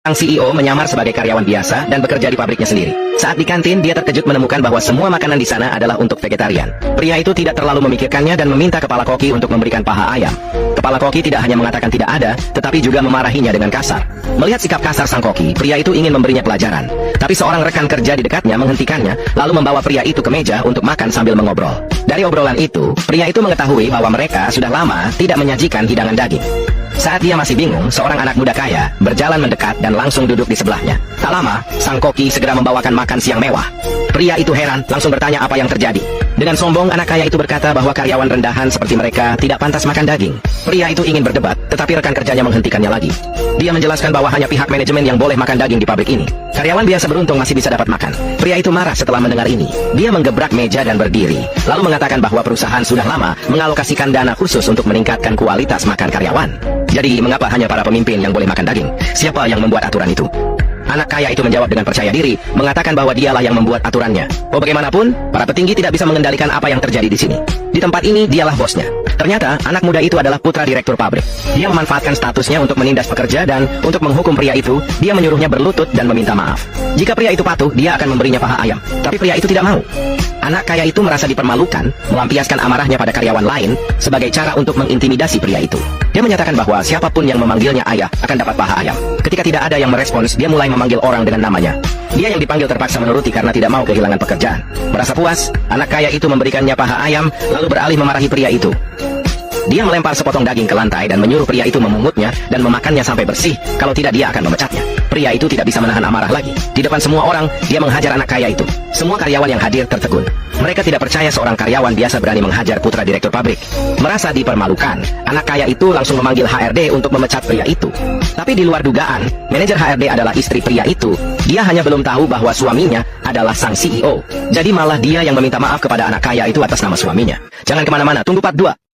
Sang CEO menyamar sebagai karyawan biasa dan bekerja di pabriknya sendiri. Saat di kantin, dia terkejut menemukan bahwa semua makanan di sana adalah untuk vegetarian. Pria itu tidak terlalu memikirkannya dan meminta kepala koki untuk memberikan paha ayam. Kepala koki tidak hanya mengatakan tidak ada, tetapi juga memarahinya dengan kasar. Melihat sikap kasar sang koki, pria itu ingin memberinya pelajaran. Tapi seorang rekan kerja di dekatnya menghentikannya, lalu membawa pria itu ke meja untuk makan sambil mengobrol. Dari obrolan itu, pria itu mengetahui bahwa mereka sudah lama tidak menyajikan hidangan daging. Saat dia masih bingung, seorang anak muda kaya berjalan mendekat dan langsung duduk di sebelahnya. Tak lama, sang koki segera membawakan makan siang mewah. Pria itu heran, langsung bertanya apa yang terjadi. Dengan sombong, anak kaya itu berkata bahwa karyawan rendahan seperti mereka tidak pantas makan daging. Pria itu ingin berdebat, tetapi rekan kerjanya menghentikannya lagi. Dia menjelaskan bahwa hanya pihak manajemen yang boleh makan daging di pabrik ini. Karyawan biasa beruntung masih bisa dapat makan. Pria itu marah setelah mendengar ini. Dia menggebrak meja dan berdiri, lalu mengatakan bahwa perusahaan sudah lama mengalokasikan dana khusus untuk meningkatkan kualitas makan karyawan. Jadi, mengapa hanya para pemimpin yang boleh makan daging? Siapa yang membuat aturan itu? Anak kaya itu menjawab dengan percaya diri, mengatakan bahwa dialah yang membuat aturannya. Oh, bagaimanapun, para petinggi tidak bisa mengendalikan apa yang terjadi di sini. Di tempat ini, dialah bosnya. Ternyata, anak muda itu adalah putra direktur pabrik. Dia memanfaatkan statusnya untuk menindas pekerja dan untuk menghukum pria itu, dia menyuruhnya berlutut dan meminta maaf. Jika pria itu patuh, dia akan memberinya paha ayam. Tapi pria itu tidak mau. Anak kaya itu merasa dipermalukan, melampiaskan amarahnya pada karyawan lain sebagai cara untuk mengintimidasi pria itu. Dia menyatakan bahwa siapapun yang memanggilnya ayah akan dapat paha ayam. Ketika tidak ada yang merespons, dia mulai memanggil orang dengan namanya. Dia yang dipanggil terpaksa menuruti karena tidak mau kehilangan pekerjaan. Merasa puas, anak kaya itu memberikannya paha ayam, lalu beralih memarahi pria itu. Dia melempar sepotong daging ke lantai dan menyuruh pria itu memungutnya dan memakannya sampai bersih, kalau tidak dia akan memecatnya. Pria itu tidak bisa menahan amarah lagi. Di depan semua orang, dia menghajar anak kaya itu. Semua karyawan yang hadir tertegun. Mereka tidak percaya seorang karyawan biasa berani menghajar putra direktur pabrik. Merasa dipermalukan, anak kaya itu langsung memanggil HRD untuk memecat pria itu. Tapi di luar dugaan, manajer HRD adalah istri pria itu. Dia hanya belum tahu bahwa suaminya adalah sang CEO. Jadi malah dia yang meminta maaf kepada anak kaya itu atas nama suaminya. Jangan kemana-mana, tunggu part 2.